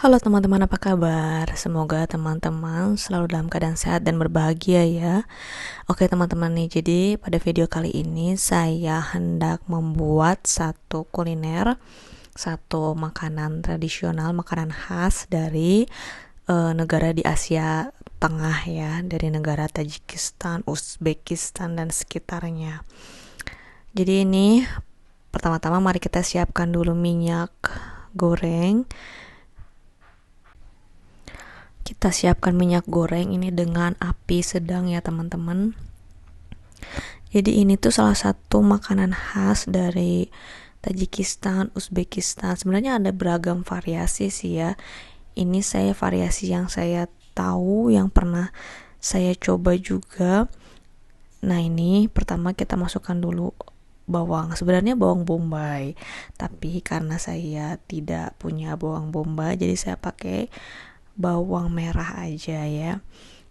Halo teman-teman, apa kabar? Semoga teman-teman selalu dalam keadaan sehat dan berbahagia ya. Oke teman-teman nih, jadi pada video kali ini saya hendak membuat satu kuliner, satu makanan tradisional, makanan khas dari negara di Asia Tengah ya, dari negara Tajikistan, Uzbekistan dan sekitarnya. Jadi ini pertama-tama mari kita siapkan dulu minyak goreng. Kita siapkan minyak goreng ini dengan api sedang ya teman-teman. Jadi ini tuh salah satu makanan khas dari Tajikistan, Uzbekistan. Sebenarnya ada beragam variasi sih ya. Ini saya variasi yang saya tahu, yang pernah saya coba juga. Nah ini pertama kita masukkan dulu bawang. Sebenarnya bawang bombay, tapi karena saya tidak punya bawang bombay, jadi saya pakai bawang merah aja ya.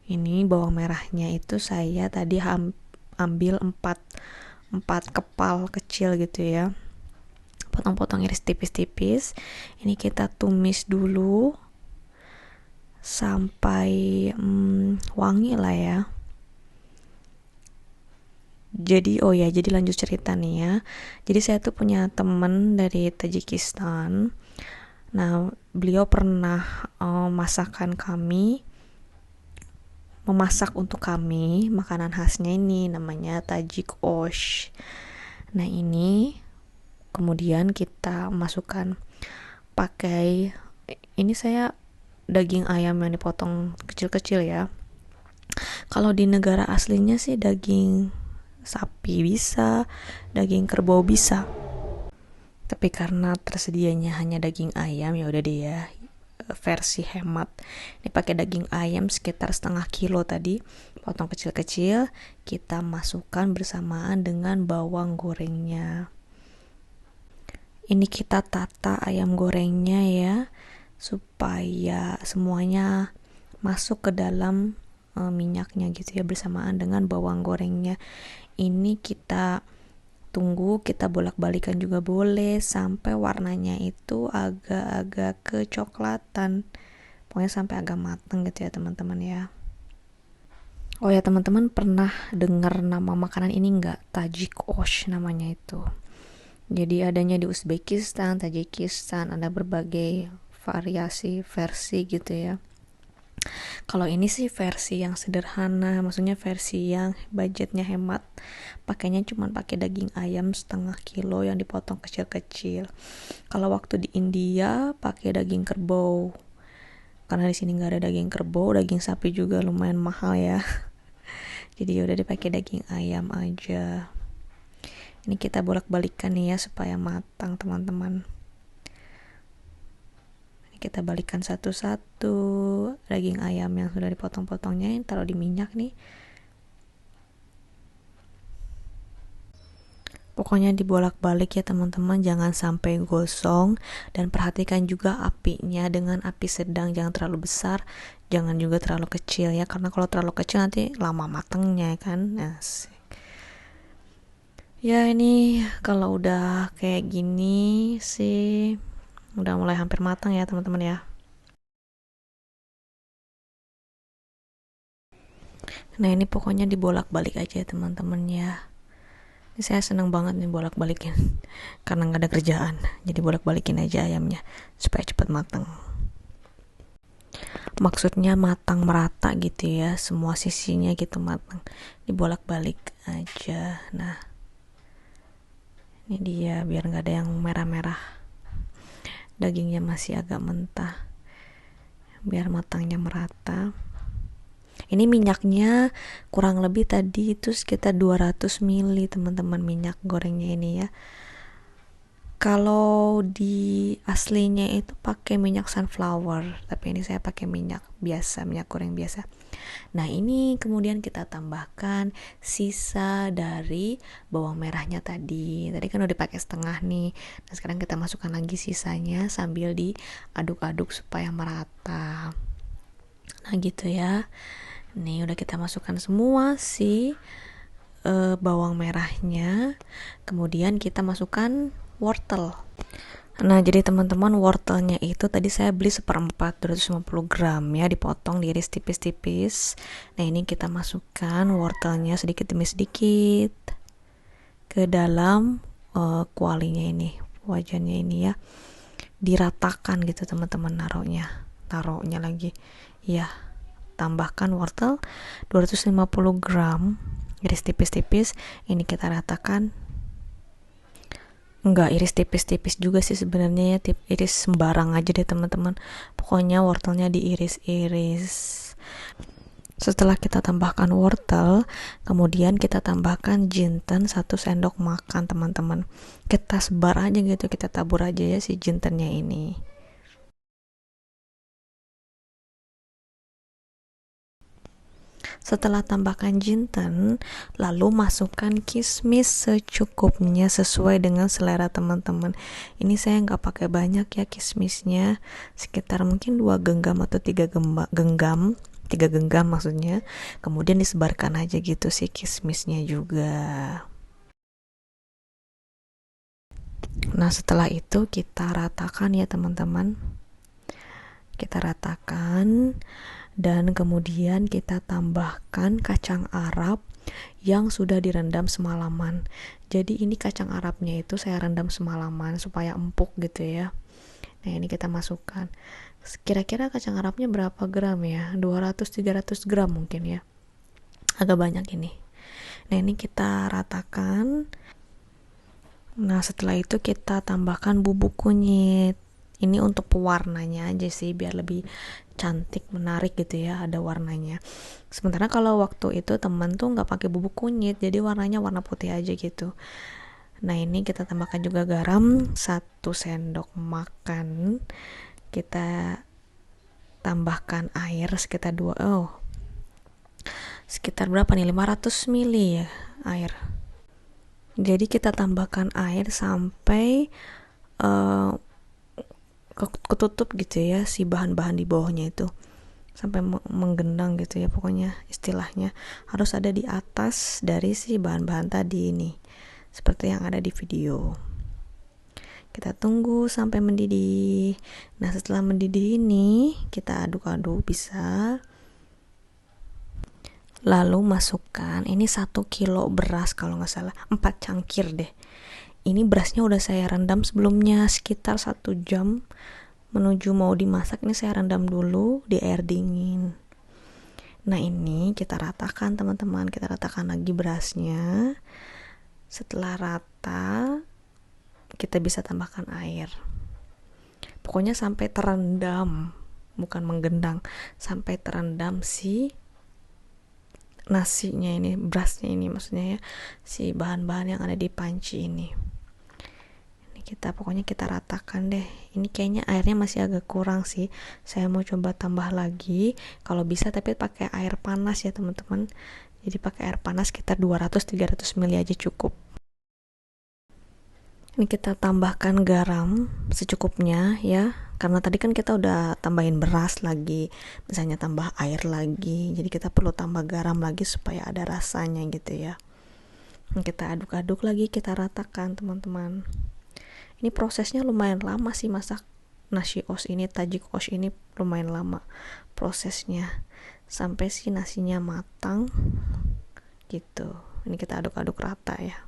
Ini bawang merahnya itu saya tadi ambil 4 kepal kecil gitu ya, potong-potong iris tipis-tipis. Ini kita tumis dulu sampai wangi lah ya. Jadi jadi lanjut cerita nih ya. Jadi saya tuh punya temen dari Tajikistan. Nah beliau pernah memasak untuk kami makanan khasnya ini, namanya tajik osh. Nah ini kemudian kita masukkan pakai, ini saya daging ayam yang dipotong kecil-kecil ya. Kalau di negara aslinya sih daging sapi bisa, daging kerbau bisa, tapi karena tersedianya hanya daging ayam ya udah deh ya, versi hemat. Ini pakai daging ayam sekitar setengah kilo tadi, potong kecil-kecil, kita masukkan bersamaan dengan bawang gorengnya. Ini kita tata ayam gorengnya ya, supaya semuanya masuk ke dalam minyaknya gitu ya, bersamaan dengan bawang gorengnya. Ini kita tunggu, kita bolak-balikan juga boleh sampai warnanya itu agak-agak kecoklatan, pokoknya sampai agak mateng gitu ya teman-teman ya. Oh ya teman-teman, pernah dengar nama makanan ini enggak? Tajik osh namanya itu. Jadi adanya di Uzbekistan, Tajikistan, ada berbagai variasi versi gitu ya. Kalau ini sih versi yang sederhana, maksudnya versi yang budgetnya hemat. Pakainya cuma pakai daging ayam setengah kilo yang dipotong kecil-kecil. Kalau waktu di India pakai daging kerbau. Karena di sini nggak ada daging kerbau, daging sapi juga lumayan mahal ya. Jadi udah dipakai daging ayam aja. Ini kita bolak-balikan nih ya supaya matang teman-teman. Kita balikan satu-satu daging ayam yang sudah dipotong-potongnya, yang taruh di minyak nih. Pokoknya dibolak-balik ya teman-teman, jangan sampai gosong, dan perhatikan juga apinya dengan api sedang, jangan terlalu besar, jangan juga terlalu kecil ya, karena kalau terlalu kecil nanti lama matangnya kan. Asik. Ya ini kalau udah kayak gini sih udah mulai hampir matang ya teman-teman ya. Nah ini pokoknya dibolak-balik aja ya teman-teman ya. Ini saya seneng banget nih bolak-balikin karena nggak ada kerjaan, jadi bolak-balikin aja ayamnya supaya cepat matang. Maksudnya matang merata gitu ya, semua sisinya gitu matang, dibolak-balik aja. Nah ini dia, biar nggak ada yang merah-merah, dagingnya masih agak mentah, biar matangnya merata. Ini minyaknya kurang lebih tadi itu sekitar 200 ml teman-teman, minyak gorengnya ini ya. Kalau di aslinya itu pakai minyak sunflower, tapi ini saya pakai minyak biasa, minyak goreng biasa. Nah ini kemudian kita tambahkan sisa dari bawang merahnya tadi. Tadi kan udah pakai setengah nih. Nah sekarang kita masukkan lagi sisanya sambil diaduk-aduk supaya merata. Nah gitu ya. Nih udah kita masukkan semua bawang merahnya. Kemudian kita masukkan wortel. Nah, jadi teman-teman, wortelnya itu tadi saya beli seperempat 250 gram ya, dipotong, diiris tipis-tipis. Nah, ini kita masukkan wortelnya sedikit demi sedikit ke dalam kualinya ini, wajannya ini ya. Diratakan gitu teman-teman, taruhnya lagi. Ya, tambahkan wortel 250 gram, iris tipis-tipis. Ini kita ratakan. Enggak iris tipis-tipis juga sih sebenarnya ya, iris sembarang aja deh teman-teman, pokoknya wortelnya diiris-iris. Setelah kita tambahkan wortel, kemudian kita tambahkan jinten 1 sendok makan teman-teman. Kita sebar aja gitu, kita tabur aja ya si jintennya ini. Setelah tambahkan jinten, lalu masukkan kismis secukupnya sesuai dengan selera teman-teman. Ini saya nggak pakai banyak ya kismisnya, sekitar mungkin 2 genggam atau 3 genggam, 3 genggam maksudnya. Kemudian disebarkan aja gitu sih kismisnya juga. Nah, setelah itu kita ratakan ya teman-teman. Kita ratakan. Dan kemudian kita tambahkan kacang Arab yang sudah direndam semalaman. Jadi ini kacang Arabnya itu saya rendam semalaman supaya empuk gitu ya. Nah, ini kita masukkan. Kira-kira kacang Arabnya berapa gram ya? 200-300 gram mungkin ya. Agak banyak ini. Nah, ini kita ratakan. Nah, setelah itu kita tambahkan bubuk kunyit. Ini untuk pewarnanya aja sih, biar lebih cantik, menarik gitu ya, ada warnanya. Sementara kalau waktu itu teman tuh nggak pakai bubuk kunyit, jadi warnanya warna putih aja gitu. Nah, ini kita tambahkan juga garam 1 sendok makan. Kita tambahkan air sekitar sekitar berapa nih, 500 ml ya air. Jadi kita tambahkan air sampai ketutup gitu ya si bahan-bahan di bawahnya itu, sampai menggenang gitu ya, pokoknya istilahnya harus ada di atas dari si bahan-bahan tadi ini, seperti yang ada di video. Kita tunggu sampai mendidih. Nah, setelah mendidih ini kita aduk-aduk bisa. Lalu masukkan ini 1 kilo beras, kalau nggak salah 4 cangkir deh. Ini berasnya udah saya rendam sebelumnya sekitar 1 jam menuju mau dimasak. Ini saya rendam dulu di air dingin. Nah, ini kita ratakan teman-teman, kita ratakan lagi berasnya. Setelah rata, kita bisa tambahkan air. Pokoknya sampai terendam, bukan menggendang, sampai terendam si nasinya ini, berasnya ini maksudnya ya, si bahan-bahan yang ada di panci ini. Pokoknya kita ratakan deh. Ini kayaknya airnya masih agak kurang sih, saya mau coba tambah lagi kalau bisa, tapi pakai air panas ya teman-teman. Jadi pakai air panas sekitar 200-300 ml aja cukup. Ini kita tambahkan garam secukupnya ya, karena tadi kan kita udah tambahin beras lagi, misalnya tambah air lagi, jadi kita perlu tambah garam lagi supaya ada rasanya gitu ya. Kita aduk-aduk lagi, kita ratakan teman-teman. Ini prosesnya lumayan lama sih, masak nasi osh ini, tajik osh ini lumayan lama prosesnya sampai si nasinya matang gitu. Ini kita aduk-aduk rata ya.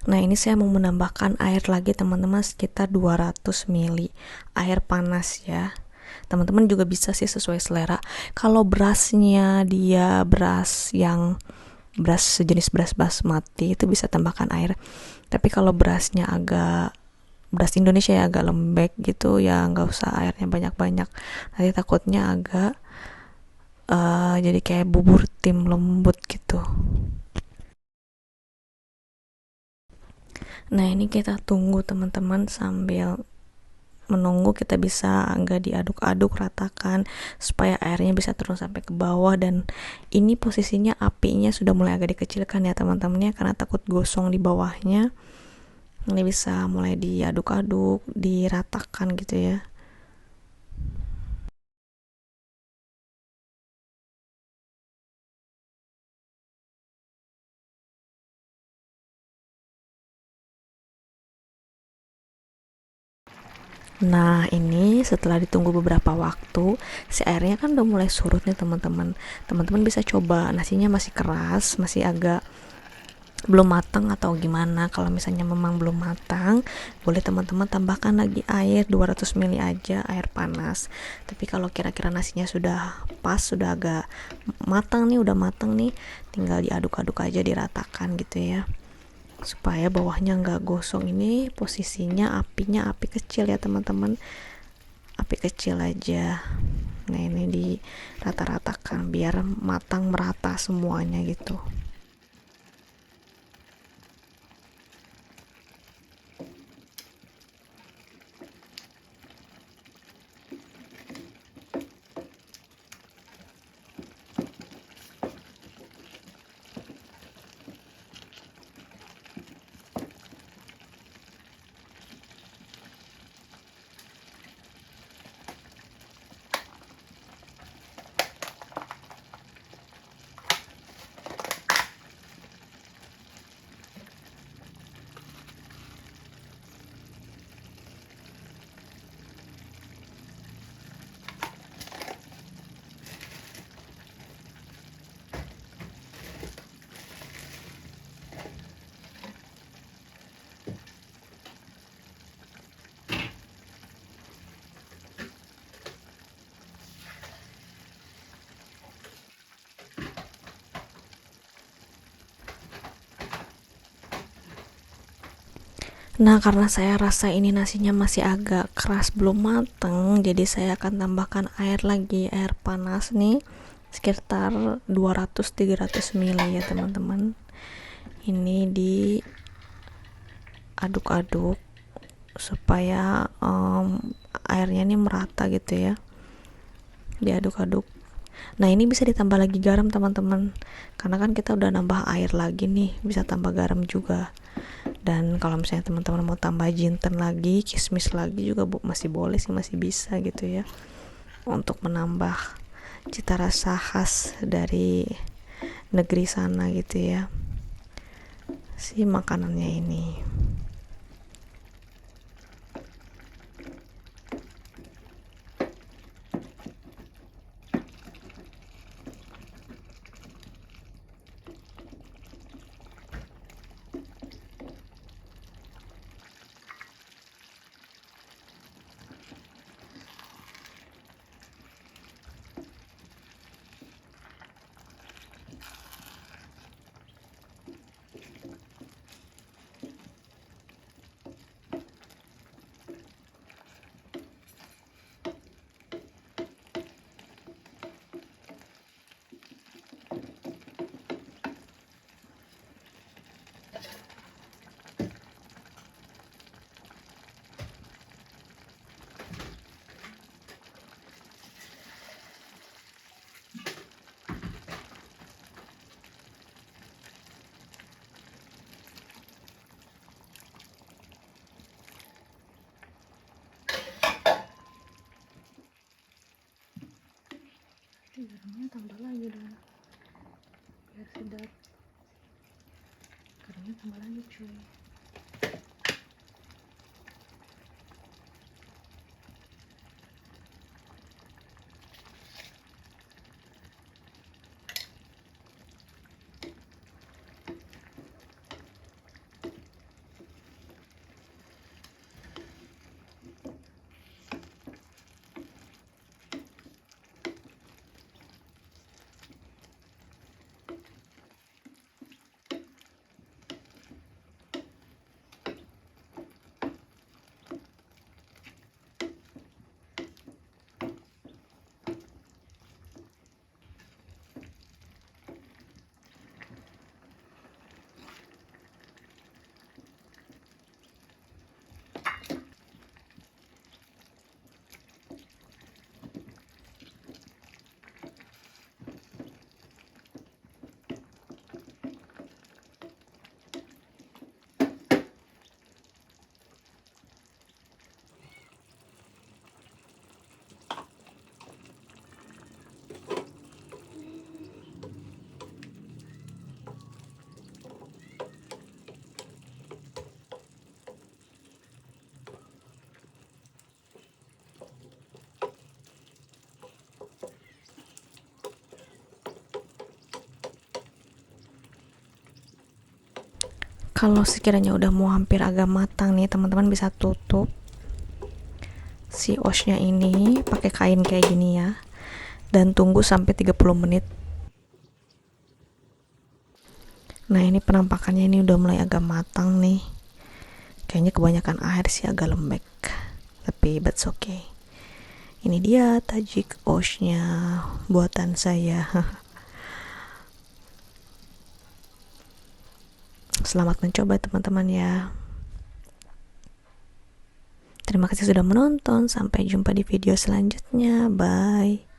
Nah, ini saya mau menambahkan air lagi teman-teman, sekitar 200 ml air panas ya. Teman-teman juga bisa sih sesuai selera. Kalau berasnya dia beras yang beras sejenis beras basmati itu bisa tambahkan air. Tapi kalau berasnya beras Indonesia ya agak lembek gitu ya nggak usah airnya banyak-banyak, nanti takutnya agak jadi kayak bubur tim lembut gitu. Nah ini kita tunggu teman-teman, sambil menunggu kita bisa agak diaduk-aduk ratakan supaya airnya bisa turun sampai ke bawah, dan ini posisinya apinya sudah mulai agak dikecilkan ya teman-teman ya, karena takut gosong di bawahnya. Ini bisa mulai diaduk-aduk, diratakan gitu ya. Nah ini setelah ditunggu beberapa waktu, si airnya kan udah mulai surut nih teman-teman. Teman-teman bisa coba, nasinya masih keras, masih agak belum matang atau gimana. Kalau misalnya memang belum matang, boleh teman-teman tambahkan lagi air 200 ml aja, air panas. Tapi kalau kira-kira nasinya sudah pas, sudah agak matang nih, udah matang nih, tinggal diaduk-aduk aja, diratakan gitu ya, supaya bawahnya nggak gosong. Ini posisinya apinya api kecil ya teman-teman, api kecil aja. Nah ini dirata-ratakan biar matang merata semuanya gitu. Nah karena saya rasa ini nasinya masih agak keras, belum mateng, jadi saya akan tambahkan air lagi, air panas nih sekitar 200-300 ml ya teman-teman. Ini diaduk-aduk supaya airnya ini merata gitu ya, diaduk-aduk. Nah ini bisa ditambah lagi garam teman-teman, karena kan kita udah nambah air lagi nih, bisa tambah garam juga. Dan kalau misalnya teman-teman mau tambah jinten lagi, kismis lagi juga masih boleh sih, masih bisa gitu ya, untuk menambah cita rasa khas dari negeri sana gitu ya, si makanannya ini. Garamnya tambah lagi dong biar sedap, garamnya tambah lagi cuy. Kalau sekiranya udah mau hampir agak matang nih, teman-teman bisa tutup si oshnya ini pakai kain kayak gini ya, dan tunggu sampai 30 menit. Nah, ini penampakannya ini udah mulai agak matang nih. Kayaknya kebanyakan air sih, agak lembek. Tapi that's okay. Ini dia tajik oshnya buatan saya. Selamat mencoba teman-teman ya. Terima kasih sudah menonton. Sampai jumpa di video selanjutnya. Bye.